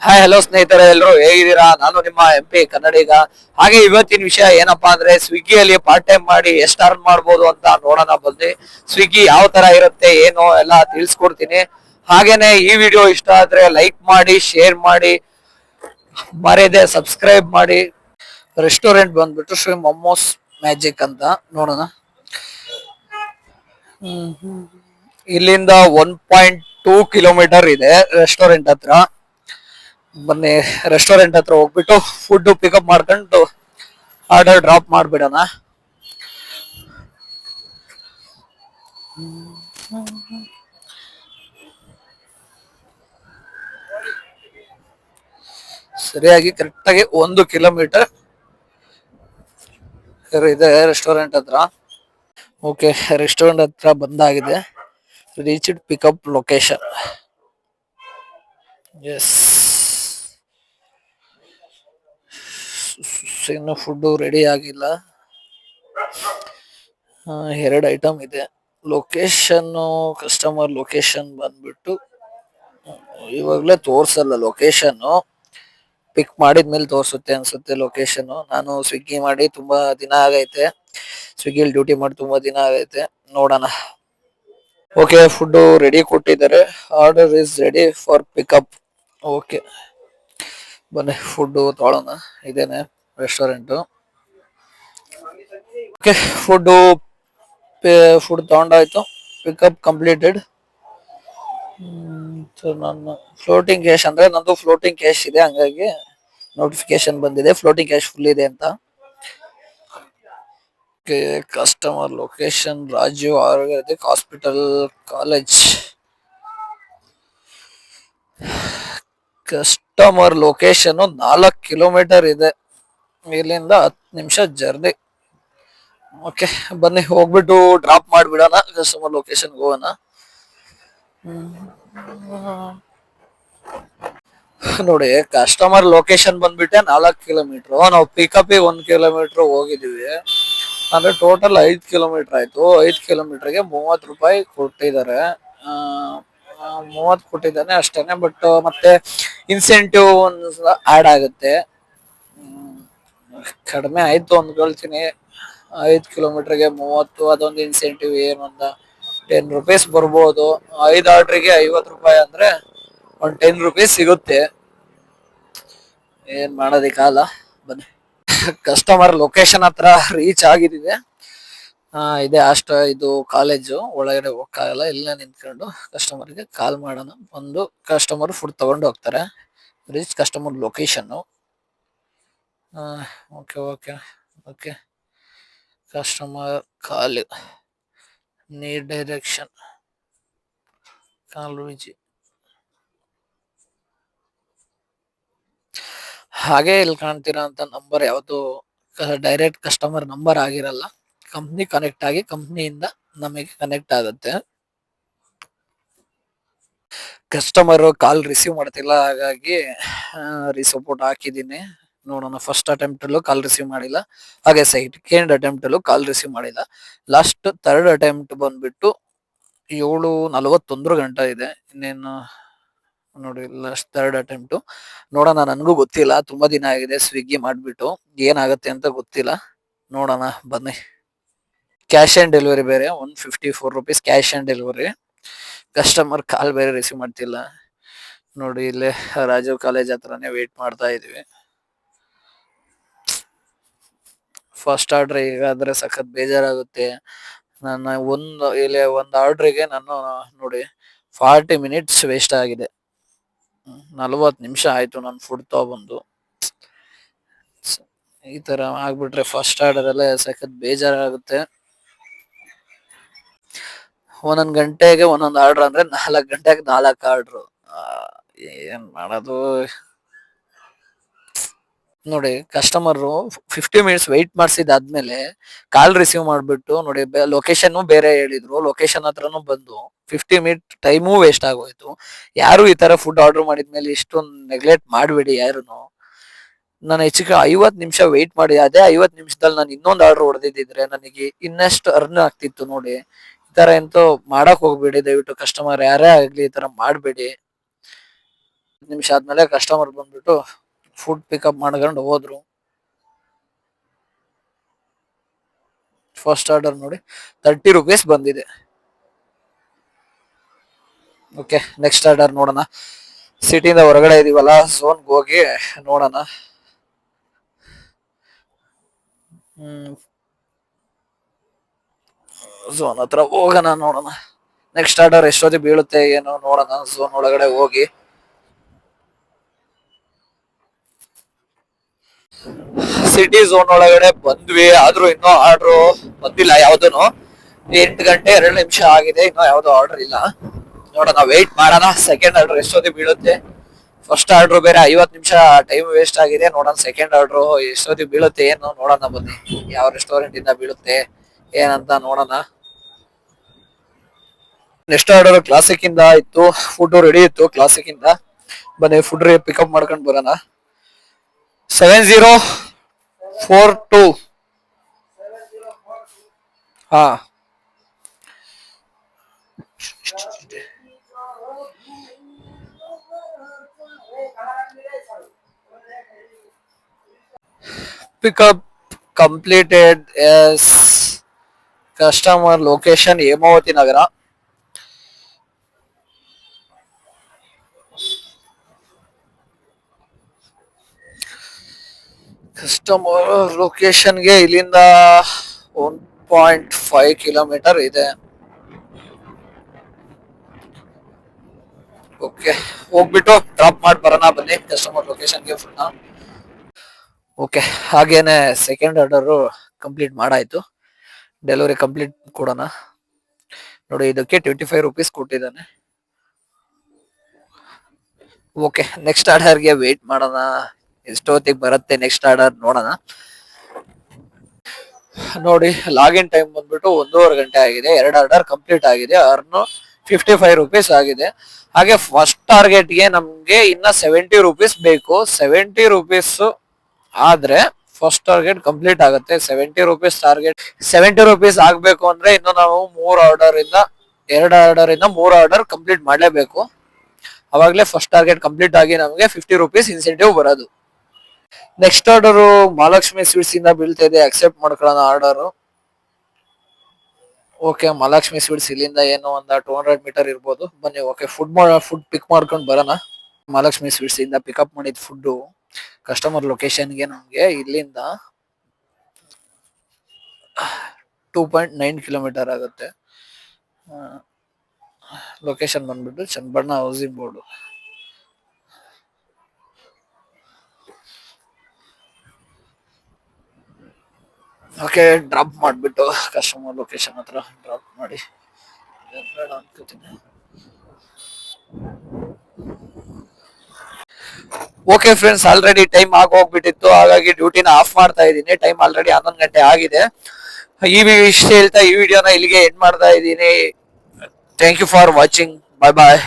Hi hello ಸ್ನೇಹಿತರೆ, ಎಲ್ಲರೂ ಹೇಗಿದ್ದೀರಾ? ನಾನು ನಿಮ್ಮ MP ಕನ್ನಡಿಗ. ಹಾಗೆ ಇವತ್ತಿನ ವಿಷಯ ಏನಪ್ಪಾ ಅಂದ್ರೆ, ಸ್ವಿಗ್ಗಿಯಲ್ಲಿ ಪಾರ್ಟ್ ಟೈಮ್ ಮಾಡಿ ಎಷ್ಟು ಅರ್ನ್ ಮಾಡ್ಬೋದು ಅಂತ ನೋಡೋಣ ಬಂದು. ಸ್ವಿಗ್ಗಿ ಯಾವ ತರ ಇರುತ್ತೆ ಏನು ಎಲ್ಲ ತಿಳಿಸ್ಕೊಡ್ತೀನಿ. ಹಾಗೇನೆ ಈ ವಿಡಿಯೋ ಇಷ್ಟ ಆದ್ರೆ ಲೈಕ್ ಮಾಡಿ, ಶೇರ್ ಮಾಡಿ, ಮರೆಯದೆ ಸಬ್ಸ್ಕ್ರೈಬ್ ಮಾಡಿ. ರೆಸ್ಟೋರೆಂಟ್ ಬಂದ್ಬಿಟ್ಟು ಶ್ರೀ ಮೊಮೋಸ್ ಮ್ಯಾಜಿಕ್ ಅಂತ ನೋಡೋಣ. ಇಲ್ಲಿಂದ 1.2 ಕಿಲೋಮೀಟರ್ ಇದೆ ರೆಸ್ಟೋರೆಂಟ್ ಹತ್ರ. ಬನ್ನಿ, ರೆಸ್ಟೋರೆಂಟ್ ಹತ್ರ ಹೋಗ್ಬಿಟ್ಟು ಫುಡ್ ಪಿಕಪ್ ಮಾಡ್ಕೊಂಡು ಆರ್ಡರ್ ಡ್ರಾಪ್ ಮಾಡ್ಬಿಡೋಣ. ಸರಿಯಾಗಿ ಕರೆಕ್ಟಾಗಿ 1 ಕಿಲೋಮೀಟರ್ ಇದೆ ರೆಸ್ಟೋರೆಂಟ್ ಹತ್ರ. ಓಕೆ, ರೆಸ್ಟೋರೆಂಟ್ ಹತ್ರ ಬಂದಾಗಿದೆ. Reached pickup location. ಎಸ್, ಇನ್ನು ಫುಡ್ ರೆಡಿ ಆಗಿಲ್ಲ. 2 ಐಟಮ್ ಇದೆ. ಲೊಕೇಶನ್, ಕಸ್ಟಮರ್ ಲೊಕೇಶನ್ ಬಂದ್ಬಿಟ್ಟು ಇವಾಗಲೇ ತೋರ್ಸಲ್ಲ. ಲೊಕೇಶನ್ ಪಿಕ್ ಮಾಡಿದ್ಮೇಲೆ ತೋರ್ಸುತ್ತೆ ಅನ್ಸುತ್ತೆ ಲೊಕೇಶನ್. ನಾನು ಸ್ವಿಗ್ಗಿ ಮಾಡಿ ತುಂಬಾ ದಿನ ಆಗೈತೆ, ಸ್ವಿಗ್ಗಿಲಿ ಡ್ಯೂಟಿ ಮಾಡಿ ತುಂಬಾ ದಿನ ಆಗೈತೆ. ನೋಡೋಣ. ಓಕೆ, ಫುಡ್ ರೆಡಿ ಕೊಟ್ಟಿದ್ದಾರೆ. Order is ready for pickup. Okay, ಬನ್ನಿ ಫುಡ್ ತೊಗೊಳೋಣ. ಇದೇನೆ ರೆಸ್ಟೋರೆಂಟ್. ಓಕೆ, ಫುಡ್ ತಗೊಂಡಾಯ್ತು. Pickup completed. ನನ್ನ ಫ್ಲೋಟಿಂಗ್ ಕ್ಯಾಶ್ ಅಂದ್ರೆ ನಂದು ಫ್ಲೋಟಿಂಗ್ ಕ್ಯಾಶ್ ಇದೆ, ಹಂಗಾಗಿ ನೋಟಿಫಿಕೇಶನ್ ಬಂದಿದೆ ಫ್ಲೋಟಿಂಗ್ ಕ್ಯಾಶ್ ಫುಲ್ ಇದೆ ಅಂತ. Customer location Rajiv ayurvedic hospital college. Customer location 4 kilometre ಇದೆ, ಇಲ್ಲಿಂದ 10 ನಿಮಿಷ ಜರ್ನಿ. ಓಕೆ, ಬನ್ನಿ ಹೋಗ್ಬಿಟ್ಟು ಡ್ರಾಪ್ ಮಾಡ್ಬಿಡೋಣ. ಕಸ್ಟಮರ್ ಲೊಕೇಶನ್ ಹೋಗೋಣ. ನೋಡಿ, ಕಸ್ಟಮರ್ ಲೊಕೇಶನ್ ಬಂದ್ಬಿಟ್ಟೆ 4 ಕಿಲೋಮೀಟರ್. ನಾವು ಪಿಕಪ್ 1 ಕಿಲೋಮೀಟರ್ ಹೋಗಿದೀವಿ ಅಂದ್ರೆ ಟೋಟಲ್ 5 ಕಿಲೋಮೀಟರ್ ಆಯ್ತು. 5 ಕಿಲೋಮೀಟರ್ಗೆ 30 ರೂಪಾಯಿ ಕೊಟ್ಟಿದ್ದಾರೆ. 30 ಕೊಟ್ಟಿದ್ದಾನೆ ಅಷ್ಟೇನೆ. ಬಟ್ ಮತ್ತೆ ಇನ್ಸೆಂಟಿವ್ ಆಡ್ ಆಗುತ್ತೆ. ಕಡಿಮೆ ಆಯ್ತು ಅಂದ್ಕೊಳ್ತೀನಿ. 5 ಕಿಲೋಮೀಟರ್ಗೆ 30, ಅದೊಂದು ಇನ್ಸೆಂಟಿವ್ ಏನೊಂದ 10 ರೂಪೀಸ್ ಬರ್ಬೋದು. 5 ಆರ್ಡ್ರಿಗೆ 50 ರೂಪಾಯಿ ಅಂದ್ರೆ ಒಂದು 10 ರೂಪೀಸ್ ಸಿಗುತ್ತೆ. ಏನ್ ಮಾಡೋದಿಕ್ಕಲ್ಲ. ಬನ್ನಿ, ಕಸ್ಟಮರ್ ಲೊಕೇಶನ್ ಹತ್ರ ರೀಚ್ ಆಗಿದ್ದೀವಿ. ಇದೆ ಇದು ಕಾಲೇಜು. ಒಳಗಡೆ ಹೋಗಕ್ಕಾಗಲ್ಲ, ಇಲ್ಲ ನಿಂತ್ಕೊಂಡು ಕಸ್ಟಮರ್ಗೆ ಕಾಲ್ ಮಾಡೋಣ. ಒಂದು ಕಸ್ಟಮರ್ ಫುಡ್ ತಗೊಂಡು ಹೋಗ್ತಾರೆ. Reach customer location. Okay okay okay. Customer call, need direction, call reach. ಹಾಗೆ ಇಲ್ಲಿ ಕಾಣ್ತಿರೋ ಅಂತ ನಂಬರ್ ಯಾವುದು ಡೈರೆಕ್ಟ್ ಕಸ್ಟಮರ್ ನಂಬರ್ ಆಗಿರಲ್ಲ. ಕಂಪ್ನಿ ಕನೆಕ್ಟ್ ಆಗಿ ಕಂಪ್ನಿಯಿಂದ ನಮಗೆ ಕನೆಕ್ಟ್ ಆಗುತ್ತೆ. ಕಸ್ಟಮರ್ ಕಾಲ್ ರಿಸೀವ್ ಮಾಡ್ತಿಲ್ಲ, ಹಾಗಾಗಿ ರಿಸಪೋರ್ಟ್ ಹಾಕಿದ್ದೀನಿ. ನೋಡೋಣ. ಫಸ್ಟ್ ಅಟೆಂಪ್ಟ್ ಅಲ್ಲೂ ಕಾಲ್ ರಿಸೀವ್ ಮಾಡಿಲ್ಲ, ಹಾಗೆ ಸೆಕೆಂಡ್ ಅಟೆಂಪ್ಟ್ ಅಲ್ಲೂ ಕಾಲ್ ರಿಸೀವ್ ಮಾಡಿಲ್ಲ. ಲಾಸ್ಟ್ ಥರ್ಡ್ ಅಟೆಂಪ್ಟ್ ಬಂದ್ಬಿಟ್ಟು 7:41 ಇದೆ. ಇನ್ನೇನು ನೋಡಿ, ಲಾಸ್ಟ್ ಥರ್ಡ್ ಅಟೆಂಪ್ಟ್. ನೋಡೋಣ, ನನಗೂ ಗೊತ್ತಿಲ್ಲ, ತುಂಬಾ ದಿನ ಆಗಿದೆ ಸ್ವಿಗ್ಗಿ ಮಾಡ್ಬಿಟ್ಟು. ಏನಾಗುತ್ತೆ ಅಂತ ಗೊತ್ತಿಲ್ಲ, ನೋಡೋಣ ಬನ್ನಿ. ಕ್ಯಾಶ್ ಆನ್ ಡೆಲಿವರಿ ಬೇರೆ 154 rupees cash on delivery. Customer call ಬೇರೆ ರಿಸೀವ್ ಮಾಡ್ತಿಲ್ಲ. ನೋಡಿ, ಇಲ್ಲೇ ರಾಜೀವ್ ಕಾಲೇಜ್ ಹತ್ರನೇ ವೇಟ್ ಮಾಡ್ತಾ ಇದೀವಿ. ಫಸ್ಟ್ ಆರ್ಡರ್ ಈಗಾದ್ರೆ ಸಖತ್ ಬೇಜಾರಾಗುತ್ತೆ. ನನ್ನ ಒಂದು ಆರ್ಡ್ರಿಗೆ ನಾನು ನೋಡಿ 40 ಮಿನಿಟ್ಸ್ ವೇಸ್ಟ್ ಆಗಿದೆ. 40 ನಿಮಿಷ ಆಯ್ತು ನಾನು ಫುಡ್ ತಗೊಬಂದು. ಈ ತರ ಆಗ್ಬಿಟ್ರೆ ಫಸ್ಟ್ ಆರ್ಡರ್ ಅಲ್ಲೇ ಸಖತ್ ಬೇಜಾರಾಗುತ್ತೆ. ಒಂದೊಂದ್ ಗಂಟೆಗೆ ಒಂದೊಂದ್ ಆರ್ಡರ್ ಅಂದ್ರೆ 4 ಗಂಟೆಗೆ 4 ಆರ್ಡರ್. ಏನ್ ಮಾಡೋದು ನೋಡಿ. ಕಸ್ಟಮರ್ 50 ಮಿನಿಟ್ಸ್ ವೆಯ್ಟ್ ಮಾಡಿಸಿದಾದ್ಮೇಲೆ ಕಾಲ್ ರಿಸೀವ್ ಮಾಡ್ಬಿಟ್ಟು ನೋಡಿ, ಲೊಕೇಶನ್ ಬೇರೆ ಹೇಳಿದ್ರು. ಲೊಕೇಶನ್ ಹತ್ರನು ಬಂದು 50 ಮಿನಿಟ್ ಟೈಮು ವೇಸ್ಟ್ ಆಗೋಯ್ತು. ಯಾರು ಈ ತರ ಫುಡ್ ಆರ್ಡರ್ ಮಾಡಿದ್ಮೇಲೆ ಇಷ್ಟೊಂದು ನೆಗ್ಲೆಕ್ಟ್ ಮಾಡಬೇಡಿ ಯಾರುನು. ನಾನು ಹೆಚ್ಚಿಗೆ 50 ನಿಮಿಷ ವೆಯ್ಟ್ ಮಾಡಿ, ಅದೇ 50 ನಿಮಿಷದಲ್ಲಿ ನಾನು ಇನ್ನೊಂದು ಆರ್ಡರ್ ಹೊಡೆದಿದ್ರೆ ನನಗೆ ಇನ್ನಷ್ಟು ಅರ್ನ್ ಆಗ್ತಿತ್ತು. ನೋಡಿ, ಈ ತರ ಎಂತೂ ಮಾಡಕ್ ಹೋಗ್ಬೇಡಿ ದಯವಿಟ್ಟು. ಕಸ್ಟಮರ್ ಯಾರೇ ಆಗ್ಲಿ ಈ ತರ ಮಾಡಬೇಡಿ. ನಿಮಿಷ ಆದ್ಮೇಲೆ ಕಸ್ಟಮರ್ ಬಂದ್ಬಿಟ್ಟು ಫುಡ್ ಪಿಕಪ್ ಮಾಡ್ಕೊಂಡು ಹೋದ್ರು. ಫಸ್ಟ್ ಆರ್ಡರ್ ನೋಡಿ 30 rupees ಬಂದಿದೆ. ಓಕೆ, ನೆಕ್ಸ್ಟ್ ಆರ್ಡರ್ ನೋಡೋಣ. ಸಿಟಿಯಿಂದ ಹೊರಗಡೆ ಇದೀವಲ್ಲ, ಝೋನ್ಗೆ ಹೋಗಿ ನೋಡೋಣ. ಝೋನ್ ಹತ್ರ ಹೋಗೋಣ, ನೋಡೋಣ ನೆಕ್ಸ್ಟ್ ಆರ್ಡರ್ ಎಷ್ಟೊತ್ತಿಗೆ ಬೀಳುತ್ತೆ ಏನೋ ನೋಡೋಣ. ಝೋನ್ ಒಳಗಡೆ ಹೋಗಿ ಸಿಟಿ ಝೋನ್ ಒಳಗಡೆ ಬಂದ್ವಿ, ಆದ್ರೂ ಇನ್ನೂ ಆರ್ಡರ್ ಬಂದಿಲ್ಲ ಯಾವ್ದೂನು. 8 ಗಂಟೆ 2 ನಿಮಿಷ ಆಗಿದೆ, ಇನ್ನೂ ಯಾವ್ದು ಆರ್ಡರ್ ಇಲ್ಲ. ನೋಡೋಣ, ವೆಯ್ಟ್ ಮಾಡೋಣ ಸೆಕೆಂಡ್ ಆರ್ಡರ್ ಎಷ್ಟೊತ್ತಿಗೆ ಬೀಳುತ್ತೆ. ಫಸ್ಟ್ ಆರ್ಡರ್ ಬೇರೆ 50 ನಿಮಿಷ ಟೈಮ್ ವೇಸ್ಟ್ ಆಗಿದೆ. ನೋಡೋಣ ಸೆಕೆಂಡ್ ಆರ್ಡರ್ ಎಷ್ಟೊತ್ತಿಗೆ ಬೀಳುತ್ತೆ ಏನು ನೋಡೋಣ. ಬನ್ನಿ, ಯಾವ ರೆಸ್ಟೋರೆಂಟ್ ಇಂದ ಬೀಳುತ್ತೆ ಏನಂತ ನೋಡೋಣ. ನೆಕ್ಸ್ಟ್ ಆರ್ಡರ್ ಕ್ಲಾಸಿಕ್ ಇಂದ ಇತ್ತು, ಫುಡ್ ರೆಡಿ ಇತ್ತು ಕ್ಲಾಸಿಕ್ ಇಂದ. ಬನ್ನಿ ಫುಡ್ ಪಿಕಪ್ ಮಾಡ್ಕೊಂಡು ಬರೋಣ. 7042. ಹಾ, pickup completed. Yes, customer location Hemavathi Nagar. Customer ಲೊಕೇಶನ್ಗೆ ಇಲ್ಲಿಂದ 1.5 ಕಿಲೋಮೀಟರ್ ಇದೆ. ಓಕೆ, ಹೋಗ್ಬಿಟ್ಟು ಡ್ರಾಪ್ ಮಾಡಿ ಬರೋಣ. ಬನ್ನಿ ಕಸ್ಟಮರ್ ಲೊಕೇಶನ್ಗೆ ಫುಲ್. ಓಕೆ, ಹಾಗೇನೆ ಸೆಕೆಂಡ್ ಆರ್ಡರ್ ಕಂಪ್ಲೀಟ್ ಮಾಡಾಯ್ತು. ಡೆಲಿವರಿ ಕಂಪ್ಲೀಟ್ ಕೊಡೋಣ. ನೋಡಿ, ಇದಕ್ಕೆ 25 rupees ಕೊಟ್ಟಿದ್ದಾನೆ. ಓಕೆ, ನೆಕ್ಸ್ಟ್ ಆರ್ಡರ್ಗೆ ವೇಟ್ ಮಾಡೋಣ. ಎಷ್ಟೊತ್ತಿಗೆ ಬರುತ್ತೆ ನೆಕ್ಸ್ಟ್ ಆರ್ಡರ್ ನೋಡೋಣ. ನೋಡಿ, ಲಾಗಿನ್ ಟೈಮ್ ಬಂದ್ಬಿಟ್ಟು 1.5 ಗಂಟೆ ಆಗಿದೆ. 2 ಆರ್ಡರ್ ಕಂಪ್ಲೀಟ್ ಆಗಿದೆ. ಅರ್ನು 55 rupees ಆಗಿದೆ. ಹಾಗೆ ಫಸ್ಟ್ ಟಾರ್ಗೆಟ್ಗೆ ನಮ್ಗೆ ಇನ್ನ 70 rupees ಬೇಕು. 70 rupees ಆದ್ರೆ ಫಸ್ಟ್ ಟಾರ್ಗೆಟ್ ಕಂಪ್ಲೀಟ್ ಆಗುತ್ತೆ. 70 rupees ಟಾರ್ಗೆಟ್ 70 rupees ಆಗ್ಬೇಕು ಅಂದ್ರೆ ಇನ್ನು ನಾವು 2 ಆರ್ಡರ್ ಇಂದ 3 ಆರ್ಡರ್ ಕಂಪ್ಲೀಟ್ ಮಾಡ್ಲೇಬೇಕು. ಅವಾಗ್ಲೇ ಫಸ್ಟ್ ಟಾರ್ಗೆಟ್ ಕಂಪ್ಲೀಟ್ ಆಗಿ ನಮ್ಗೆ 50 rupees ಇನ್ಸೆಂಟಿವ್ ಬರೋದು. ನೆಕ್ಸ್ಟ್ ಆರ್ಡರ್ ಮಹಾಲಕ್ಷ್ಮಿ ಸ್ವೀಟ್ಸ್ ಇಂದ ಬೀಳ್ತಾ ಇದೆ. ಅಕ್ಸೆಪ್ಟ್ ಮಾಡ್ಕೊಳ್ಳೋಣ ಆರ್ಡರ್. ಓಕೆ, ಮಹಾಲಕ್ಷ್ಮಿ ಸ್ವೀಟ್ಸ್ ಇಲ್ಲಿಂದ ಏನು ಒಂದ 200 ಮೀಟರ್ ಇರ್ಬೋದು. ಬನ್ನಿ, ಓಕೆ, ಫುಡ್ ಪಿಕ್ ಮಾಡ್ಕೊಂಡು ಬರೋಣ. ಮಹಾಲಕ್ಷ್ಮಿ ಸ್ವೀಟ್ಸ್ ಇಂದ ಪಿಕಪ್ ಮಾಡಿದ ಫುಡ್ ಕಸ್ಟಮರ್ ಲೊಕೇಶನ್ಗೆ ನಮ್ಗೆ ಇಲ್ಲಿಂದ 2.9 ಕಿಲೋಮೀಟರ್ ಆಗುತ್ತೆ. ಲೊಕೇಶನ್ ಬಂದ್ಬಿಟ್ಟು ಚನ್ನಬಣ್ಣ ಹೌಸಿಂಗ್ ಬೋರ್ಡ್. ಓಕೆ, ಡ್ರಾಪ್ ಮಾಡ್ಬಿಟ್ಟು ಕಸ್ಟಮರ್ ಲೊಕೇಶನ್ ಹತ್ರ ಡ್ರಾಪ್ ಮಾಡಿ ಬೇಡ ಅನ್ಕೋತೀನಿ. ಓಕೆ ಫ್ರೆಂಡ್ಸ್, ಆಲ್ರೆಡಿ ಟೈಮ್ ಆಗೋಗ್ಬಿಟ್ಟಿತ್ತು, ಹಾಗಾಗಿ ಡ್ಯೂಟಿನ ಆಫ್ ಮಾಡ್ತಾ ಇದ್ದೀನಿ. ಟೈಮ್ ಆಲ್ರೆಡಿ 11 ಗಂಟೆ ಆಗಿದೆ. ಈ ವಿಷಯ ಹೇಳ್ತಾ ಈ ವಿಡಿಯೋನ ಇಲ್ಲಿಗೆ ಎಂಡ್ ಮಾಡ್ತಾ ಇದ್ದೀನಿ. Thank you for watching. Bye bye.